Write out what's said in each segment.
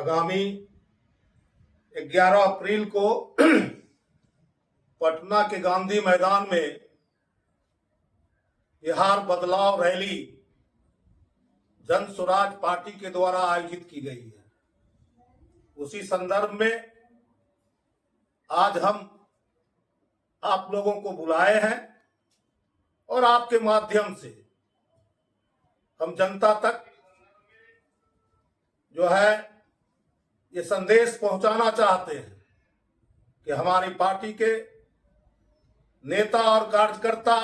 आगामी 11 अप्रैल को पटना के गांधी मैदान में बिहार बदलाव रैली जन स्वराज पार्टी के द्वारा आयोजित की गई है। उसी संदर्भ में आज हम आप लोगों को बुलाए हैं और आपके माध्यम से हम जनता तक जो है ये संदेश पहुंचाना चाहते हैं कि हमारी पार्टी के नेता और कार्यकर्ता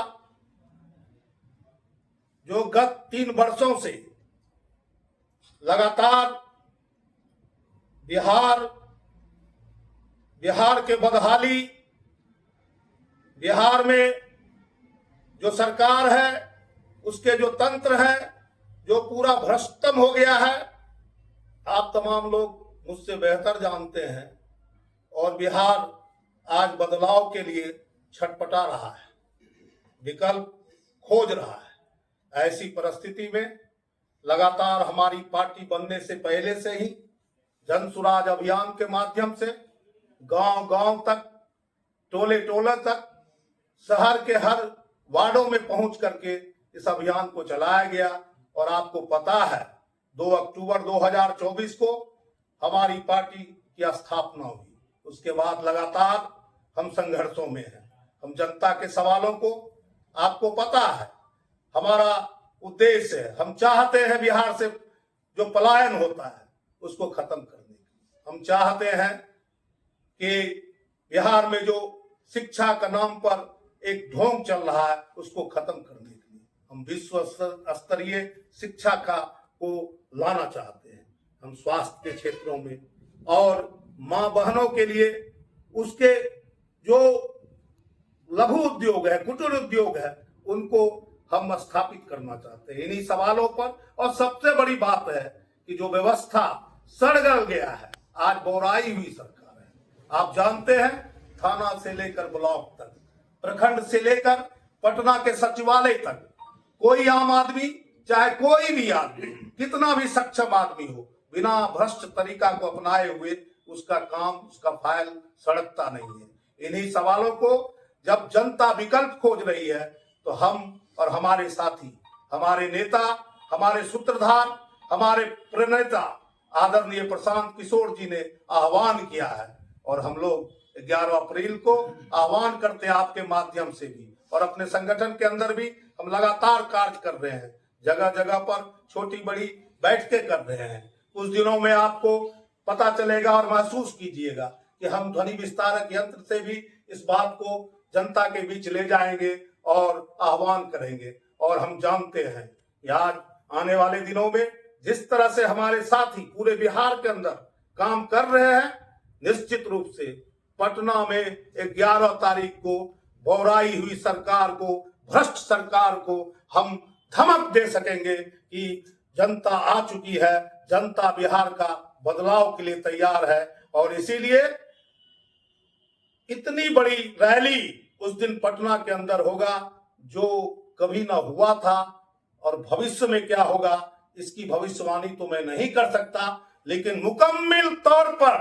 जो गत 3 वर्षों से लगातार बिहार के बदहाली, बिहार में जो सरकार है उसके जो तंत्र है जो पूरा भ्रष्टम हो गया है, आप तमाम लोग मुझसे बेहतर जानते हैं। और बिहार आज बदलाव के लिए छटपटा रहा है, विकल्प खोज रहा है। ऐसी परिस्थिति में लगातार हमारी पार्टी बनने से पहले से ही जन स्वराज अभियान के माध्यम से गांव-गांव तक, टोले-टोले तक, शहर के हर वार्डों में पहुंच करके इस अभियान को चलाया गया। और आपको पता है 2 अक्टूबर 2024 को हमारी पार्टी की स्थापना हुई। उसके बाद लगातार हम संघर्षों में हैं। हम जनता के सवालों को, आपको पता है हमारा उद्देश्य है, हम चाहते हैं बिहार से जो पलायन होता है उसको खत्म करने की। हम चाहते हैं कि बिहार में जो शिक्षा का नाम पर एक ढोंग चल रहा है उसको खत्म करने के लिए हम विश्व स्तरीय शिक्षा को लाना चाहते हैं। हम स्वास्थ्य के क्षेत्रों में और मां बहनों के लिए उसके जो लघु उद्योग है, कुटीर उद्योग है, उनको हम स्थापित करना चाहते हैं। इन्हीं सवालों पर और सबसे बड़ी बात है कि जो व्यवस्था सड़गल गया है, आज बोराई हुई सरकार है। आप जानते हैं थाना से लेकर ब्लॉक तक, प्रखंड से लेकर पटना के सचिवालय तक, कोई आम आदमी, चाहे कोई भी आदमी, कितना भी सक्षम आदमी हो, बिना भ्रष्ट तरीका को अपनाए हुए उसका काम, उसका फाइल सड़कता नहीं है। इन्हीं सवालों को जब जनता विकल्प खोज रही है तो हम और हमारे साथी, हमारे नेता, हमारे सूत्रधार, हमारे प्रणेता आदरणीय प्रशांत किशोर जी ने आह्वान किया है। और हम लोग 11 अप्रैल को आह्वान करते हैं आपके माध्यम से भी, और अपने संगठन के अंदर भी हम लगातार कार्य कर रहे हैं। जगह जगह पर छोटी बड़ी बैठकें कर रहे हैं। कुछ दिनों में आपको पता चलेगा और महसूस कीजिएगा कि हम ध्वनि विस्तारक यंत्र से भी इस बात को जनता के बीच ले जाएंगे और आह्वान करेंगे। और हम जानते हैं कि आज आने वाले दिनों में जिस तरह से हमारे साथी पूरे बिहार के अंदर काम कर रहे हैं, निश्चित रूप से पटना में 11 तारीख को बोराई हुई सरकार को, भ्रष्ट सरकार को हम धमक दे सकेंगे कि जनता आ चुकी है, जनता बिहार का बदलाव के लिए तैयार है। और इसीलिए इतनी बड़ी रैली उस दिन पटना के अंदर होगा जो कभी ना हुआ था, और भविष्य में क्या होगा इसकी भविष्यवाणी तो मैं नहीं कर सकता, लेकिन मुकम्मल तौर पर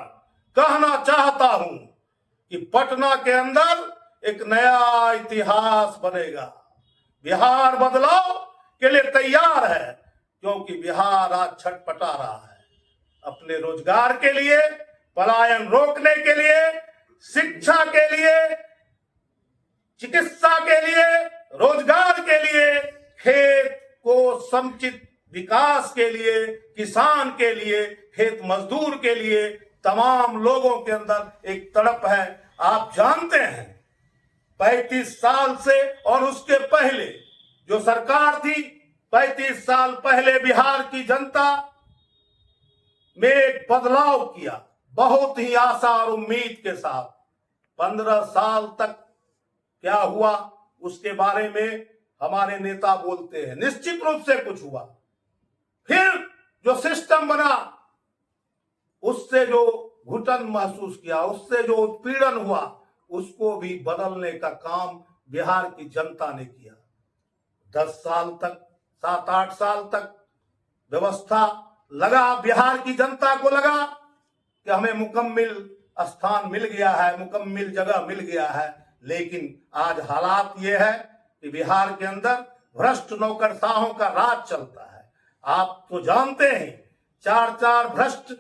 कहना चाहता हूं कि पटना के अंदर एक नया इतिहास बनेगा। बिहार बदलाव के लिए तैयार है, क्योंकि बिहार आज छटपटा रहा है अपने रोजगार के लिए, पलायन रोकने के लिए, शिक्षा के लिए, चिकित्सा के लिए, रोजगार के लिए, खेत को समुचित विकास के लिए, किसान के लिए, खेत मजदूर के लिए, तमाम लोगों के अंदर एक तड़प है। आप जानते हैं 35 साल से और उसके पहले जो सरकार थी, 35 साल पहले बिहार की जनता में एक बदलाव किया, बहुत ही आशा और उम्मीद के साथ। 15 साल तक क्या हुआ उसके बारे में हमारे नेता बोलते हैं, निश्चित रूप से कुछ हुआ। फिर जो सिस्टम बना, उससे जो घुटन महसूस किया, उससे जो उत्पीड़न हुआ, उसको भी बदलने का काम बिहार की जनता ने किया। 10 साल तक, 7-8 साल तक व्यवस्था लगा, बिहार की जनता को लगा कि हमें मुकम्मिल स्थान मिल गया है, मुकम्मिल जगह मिल गया है, लेकिन आज हालात ये है कि बिहार के अंदर भ्रष्ट नौकरशाहों का राज चलता है। आप तो जानते हैं, चार भ्रष्ट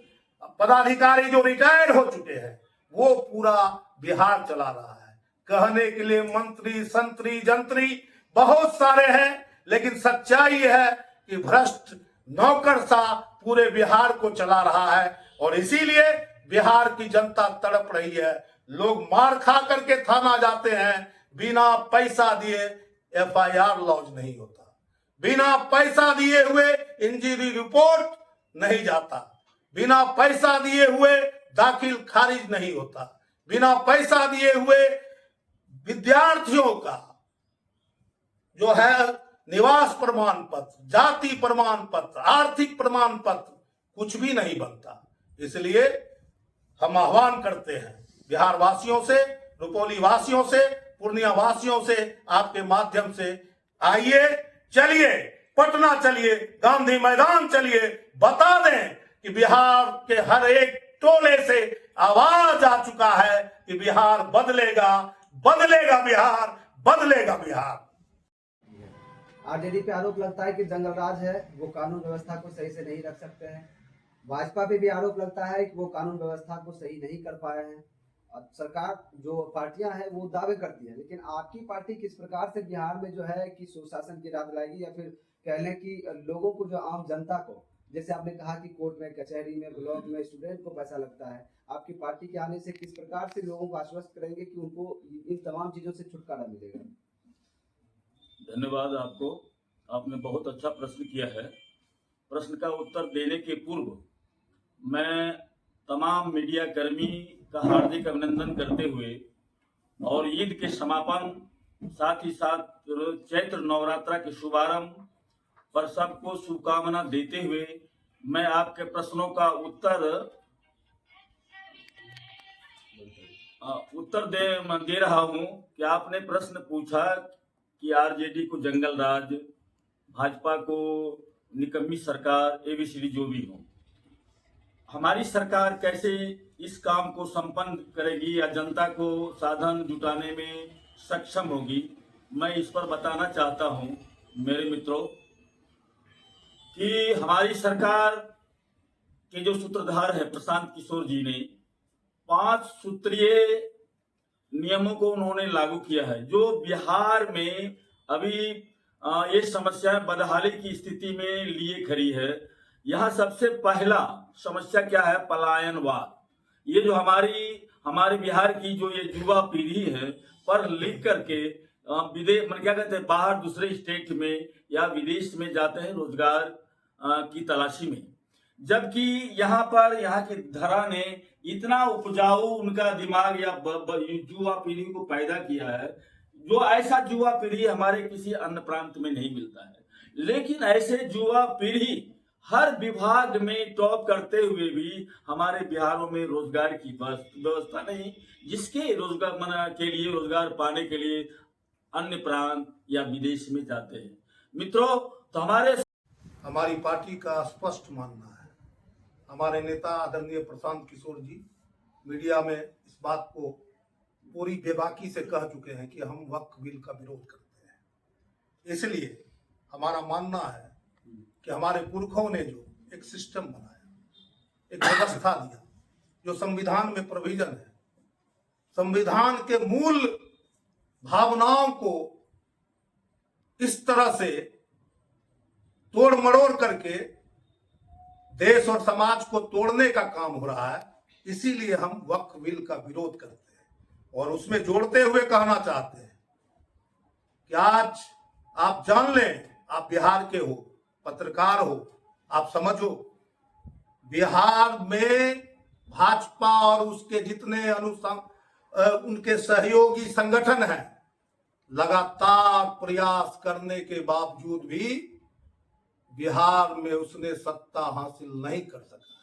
पदाधिकारी जो रिटायर्ड हो चुके हैं वो पूरा बिहार चला रहा है। कहने के लिए मंत्री संतरी जंत्री बहुत सारे हैं, लेकिन सच्चाई है कि भ्रष्ट नौकरशाह पूरे बिहार को चला रहा है। और इसीलिए बिहार की जनता तड़प रही है। लोग मार खा करके थाना जाते हैं, बिना पैसा दिए FIR लॉन्च नहीं होता, बिना पैसा दिए हुए इंजरी रिपोर्ट नहीं जाता, बिना पैसा दिए हुए दाखिल खारिज नहीं होता, बिना पैसा दिए हुए विद्यार्थियों का जो है निवास प्रमाण पत्र, जाति प्रमाण पत्र, आर्थिक प्रमाण पत्र कुछ भी नहीं बनता। इसलिए हम आह्वान करते हैं बिहार वासियों से, रुपौली वासियों से, पूर्णिया वासियों से, आपके माध्यम से आइए, चलिए पटना चलिए, गांधी मैदान चलिए, बता दें कि बिहार के हर एक टोले से आवाज आ चुका है कि बिहार बदलेगा, बदलेगा बिहार, बदलेगा बिहार। आरजेडी पे आरोप लगता है कि जंगल राज है, वो कानून व्यवस्था को सही से नहीं रख सकते हैं। भाजपा पे भी आरोप लगता है कि वो कानून व्यवस्था को सही नहीं कर पाए हैं। अब सरकार जो पार्टियां हैं वो दावे करती है, लेकिन आपकी पार्टी किस प्रकार से बिहार में जो है कि सुशासन की राह दिलाएगी, या फिर कह लें कि लोगों को, जो आम जनता को, जैसे आपने कहा कि कोर्ट में, कचहरी में, ब्लॉक में स्टूडेंट को पैसा लगता है, आपकी पार्टी के आने से किस प्रकार से लोगों को आश्वस्त करेंगे कि उनको इन तमाम चीजों से छुटकारा मिलेगा? धन्यवाद आपको, आपने बहुत अच्छा प्रश्न किया है। प्रश्न का उत्तर देने के पूर्व मैं तमाम मीडिया कर्मी का हार्दिक अभिनंदन करते हुए और ईद के समापन, साथ ही साथ चैत्र नवरात्रा के शुभारंभ पर सबको शुभकामना देते हुए मैं आपके प्रश्नों का उत्तर दे रहा हूं कि आपने प्रश्न पूछा कि आरजेडी को जंगल राज, भाजपा को निकम्मी सरकार, ABCD जो भी हो, हमारी सरकार कैसे इस काम को संपन्न करेगी या जनता को साधन जुटाने में सक्षम होगी, मैं इस पर बताना चाहता हूं मेरे मित्रों कि हमारी सरकार के जो सूत्रधार है प्रशांत किशोर जी ने 5 सूत्रीय नियमों को उन्होंने लागू किया है, जो बिहार में अभी ये समस्या बदहाली की स्थिति में लिए खड़ी है। यहाँ सबसे पहला समस्या क्या है? पलायनवाद। ये जो हमारे बिहार की जो ये युवा पीढ़ी है, पढ़ लिख करके विदेश क्या कहते हैं, बाहर दूसरे स्टेट में या विदेश में जाते हैं रोजगार की तलाशी में, जबकि यहाँ की धरा ने इतना उपजाऊ उनका दिमाग या युवा पीढ़ी को पैदा किया है, जो ऐसा युवा पीढ़ी हमारे किसी अन्य प्रांत में नहीं मिलता है। लेकिन ऐसे युवा पीढ़ी हर विभाग में टॉप करते हुए भी हमारे बिहारों में रोजगार की व्यवस्था नहीं, जिसके रोजगार के लिए, रोजगार पाने के लिए अन्य प्रांत या विदेश में जाते हैं। मित्रों, तो हमारी पार्टी का स्पष्ट मानना है, हमारे नेता आदरणीय प्रशांत किशोर जी मीडिया में इस बात को पूरी बेबाकी से कह चुके हैं कि हम वक्फ बिल का विरोध करते हैं। इसलिए हमारा मानना है कि हमारे पुरखों ने जो एक सिस्टम बनाया, एक व्यवस्था दिया, जो संविधान में प्रोविजन है, संविधान के मूल भावनाओं को इस तरह से तोड़ मरोड़ करके देश और समाज को तोड़ने का काम हो रहा है। इसीलिए हम वक्फ बिल का विरोध करते हैं और उसमें जोड़ते हुए कहना चाहते हैं कि आज आप जान लें, आप बिहार के हो, पत्रकार हो, आप समझो, बिहार में भाजपा और उसके जितने उनके सहयोगी संगठन हैं, लगातार प्रयास करने के बावजूद भी बिहार में उसने सत्ता हासिल नहीं कर सका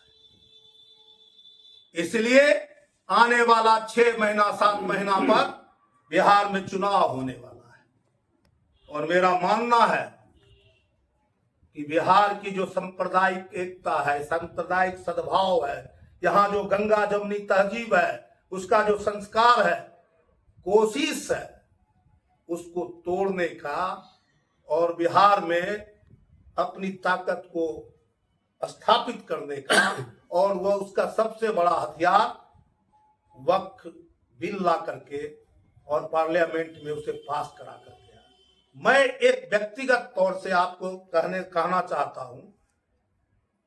है। इसलिए आने वाला 6 महीना 7 महीना पर बिहार में चुनाव होने वाला है और मेरा मानना है कि बिहार की जो सांप्रदायिक एकता है, सांप्रदायिक सद्भाव है, यहाँ जो गंगा जमुनी तहजीब है, उसका जो संस्कार है, कोशिश है उसको तोड़ने का और बिहार में अपनी ताकत को स्थापित करने का, और वह उसका सबसे बड़ा हथियार वक्फ बिल ला करके और पार्लियामेंट में उसे पास करा कर दिया। मैं एक व्यक्तिगत तौर से आपको कहना चाहता हूं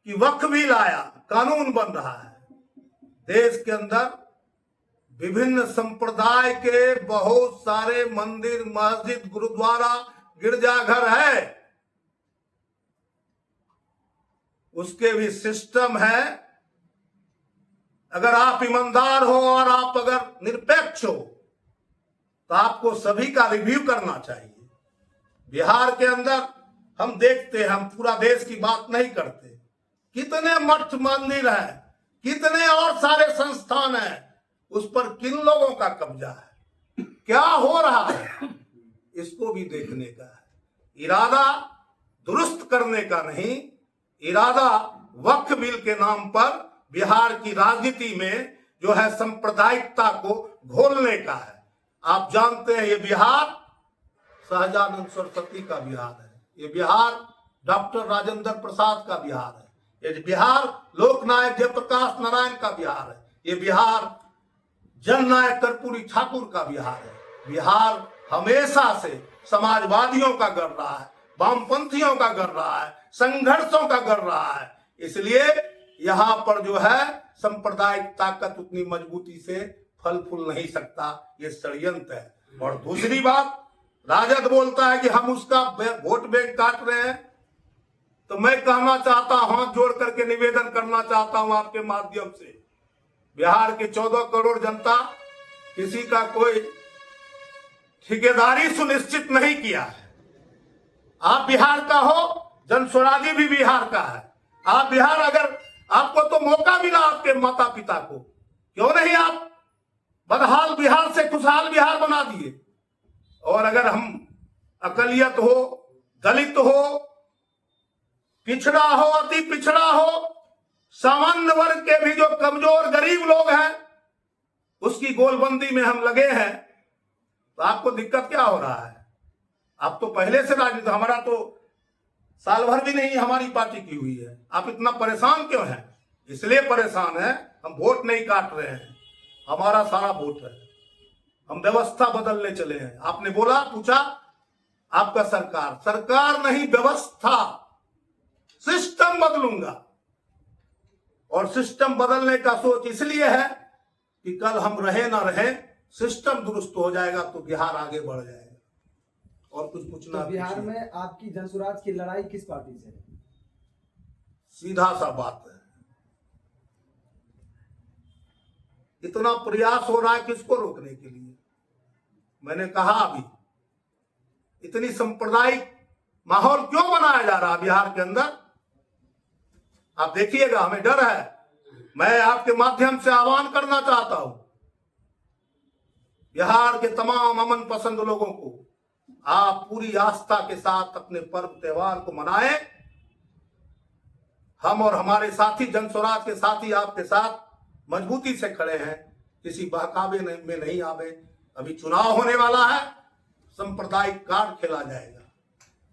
कि वक्फ बिल आया, कानून बन रहा है, देश के अंदर विभिन्न संप्रदाय के बहुत सारे मंदिर, मस्जिद, गुरुद्वारा, गिरजाघर है, उसके भी सिस्टम है। अगर आप ईमानदार हो और आप अगर निरपेक्ष हो तो आपको सभी का रिव्यू करना चाहिए। बिहार के अंदर हम देखते हैं, हम पूरा देश की बात नहीं करते, कितने मठ मंदिर हैं, कितने और सारे संस्थान हैं, उस पर किन लोगों का कब्जा है, क्या हो रहा है, इसको भी देखने का है। इरादा दुरुस्त करने का नहीं, इरादा वक्फ बिल के नाम पर बिहार की राजनीति में जो है सांप्रदायिकता को घोलने का है। आप जानते हैं ये बिहार सहजानंद सरस्वती का बिहार है, ये बिहार डॉक्टर राजेंद्र प्रसाद का बिहार है, ये बिहार लोकनायक जयप्रकाश नारायण का बिहार है, ये बिहार जननायक कर्पूरी ठाकुर का बिहार है। बिहार हमेशा से समाजवादियों का गढ़ रहा है, वामपंथियों का गढ़ रहा है, संघर्षों का गढ़ रहा है। इसलिए यहाँ पर जो है सांप्रदायिक ताकत उतनी मजबूती से फल फूल नहीं सकता, ये षड्यंत्र है। और दूसरी बात, राजद बोलता है कि हम उसका वोट बैंक काट रहे हैं, तो मैं कहना चाहता हूं, हाथ जोड़ करके निवेदन करना चाहता हूं आपके माध्यम से, बिहार के 14 करोड़ जनता किसी का कोई ठेकेदारी सुनिश्चित नहीं किया है। आप बिहार का हो, जनस्वराजी भी बिहार का है। आप बिहार, अगर आपको तो मौका मिला आपके माता पिता को, क्यों नहीं आप बदहाल बिहार से खुशहाल बिहार बना दिए। और अगर हम अकलियत हो, दलित हो, पिछड़ा हो, अति पिछड़ा हो, सामान्य वर्ग के भी जो कमजोर गरीब लोग हैं, उसकी गोलबंदी में हम लगे हैं, तो आपको दिक्कत क्या हो रहा है? आप तो पहले से राजनीति, हमारा तो साल भर भी नहीं हमारी पार्टी की हुई है, आप इतना परेशान क्यों हैं? इसलिए परेशान है, हम वोट नहीं काट रहे हैं, हमारा सारा वोट है, हम व्यवस्था बदलने चले हैं। आपने बोला, पूछा, आपका सरकार नहीं, व्यवस्था, सिस्टम बदलूंगा। और सिस्टम बदलने का सोच इसलिए है कि कल हम रहे ना रहे, सिस्टम दुरुस्त हो जाएगा तो बिहार आगे बढ़ जाएगा। और कुछ पूछना? तो बिहार में आपकी जनसुराज की लड़ाई किस पार्टी से? सीधा सा बात है, इतना प्रयास हो रहा है किसको रोकने के लिए? मैंने कहा अभी, इतनी सांप्रदायिक माहौल क्यों बनाया जा रहा है बिहार के अंदर? आप देखिएगा, हमें डर है। मैं आपके माध्यम से आह्वान करना चाहता हूं बिहार के तमाम अमन पसंद लोगों को, आप पूरी आस्था के साथ अपने पर्व त्योहार को मनाएं। हम और हमारे साथी जनस्वराज के साथी आपके साथ मजबूती से खड़े हैं, किसी बहकावे में नहीं आवे। अभी चुनाव होने वाला है, सांप्रदायिक कार्ड खेला जाएगा,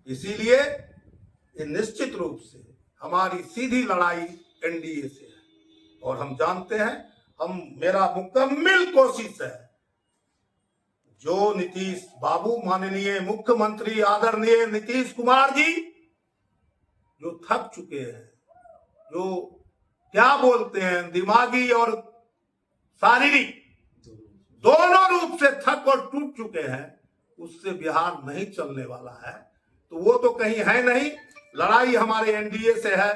इसीलिए ये निश्चित रूप से हमारी सीधी लड़ाई एनडीए से है। और हम जानते हैं, मेरा मुकम्मल कोशिश है, जो नीतीश बाबू, माननीय मुख्यमंत्री आदरणीय नीतीश कुमार जी, जो थक चुके हैं, जो क्या बोलते हैं, दिमागी और शारीरिक दोनों रूप से थक और टूट चुके हैं, उससे बिहार नहीं चलने वाला है। तो वो तो कहीं है नहीं, लड़ाई हमारे एनडीए से है।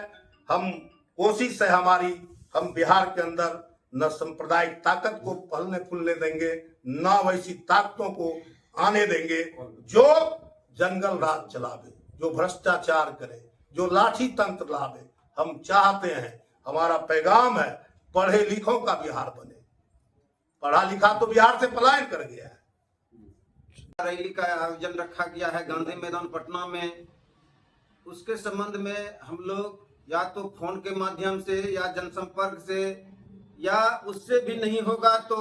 हम कोशिश है हमारी, हम बिहार के अंदर न सांप्रदायिक ताकत को फलने फूलने देंगे, न वैसी ताकतों को आने देंगे जो जंगल राज चलावे, जो भ्रष्टाचार करे, जो लाठी तंत्र लावे। हम चाहते हैं, हमारा पैगाम है, पढ़े लिखों का बिहार बने। पढ़ा लिखा तो बिहार से पलायन कर गया है। रैली का आयोजन रखा गया है गांधी मैदान पटना में, उसके संबंध में हम लोग या तो फोन के माध्यम से या जनसंपर्क से या उससे भी नहीं होगा तो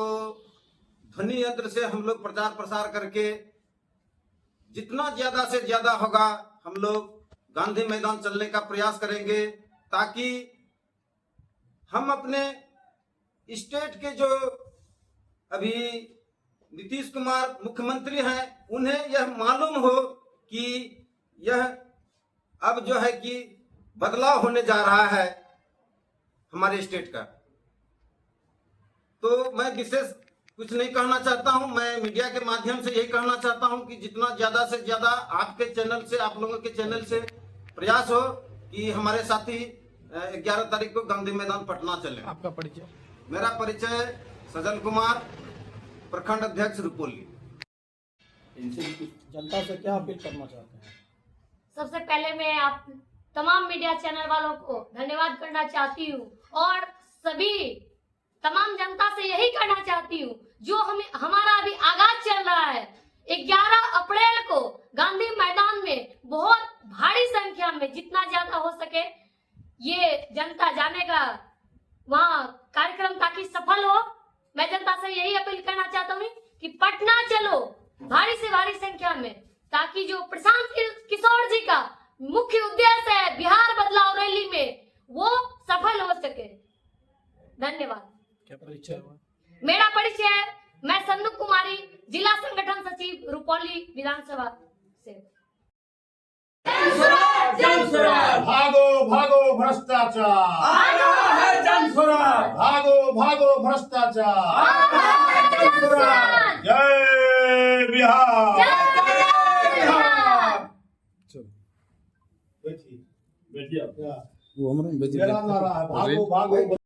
ध्वनि यंत्र से हम लोग प्रचार प्रसार करके जितना ज्यादा से ज्यादा होगा हम लोग गांधी मैदान चलने का प्रयास करेंगे, ताकि हम अपने स्टेट के जो अभी नीतीश कुमार मुख्यमंत्री हैं उन्हें यह मालूम हो कि यह अब जो है कि बदलाव होने जा रहा है हमारे स्टेट का। तो मैं विशेष कुछ नहीं कहना चाहता हूं, मैं मीडिया के माध्यम से यही कहना चाहता हूं कि जितना ज्यादा से ज्यादा आपके चैनल से, आप लोगों के चैनल से प्रयास हो कि हमारे साथी 11 तारीख को गांधी मैदान पटना चले। आपका परिचय? मेरा परिचय सजल कुमार, प्रखंड अध्यक्ष रुपोली। जनता से क्या अपील करना चाहते हैं? सबसे पहले मैं आप तमाम मीडिया चैनल वालों को धन्यवाद करना चाहती हूँ और सभी तमाम जनता से यही कहना चाहती हूँ, जो हमारा अभी आगाज चल रहा है 11 अप्रैल को गांधी मैदान में बहुत भारी संख्या में जितना ज्यादा हो सके ये जनता जानेगा वहाँ कार्यक्रम ताकि सफल हो। मैं जनता से यही अपील करना चाहता हूँ कि पटना चलो भारी से भारी संख्या में, ताकि जो प्रशांत किशोर जी का मुख्य उद्देश्य है बिहार बदलाव रैली में वो सफल हो सके। धन्यवाद। क्या परिचय हुआ? मेरा परिचय है, मैं संदू कुमारी, जिला संगठन सचिव रुपौली विधानसभा से। भागो भागो भ्रष्टाचार, आना है जन स्वराज, भागो भागो भ्रष्टाचार, जय बिहार। चलो बैठिए। वो हमारा मेरा नारा है भागो भागो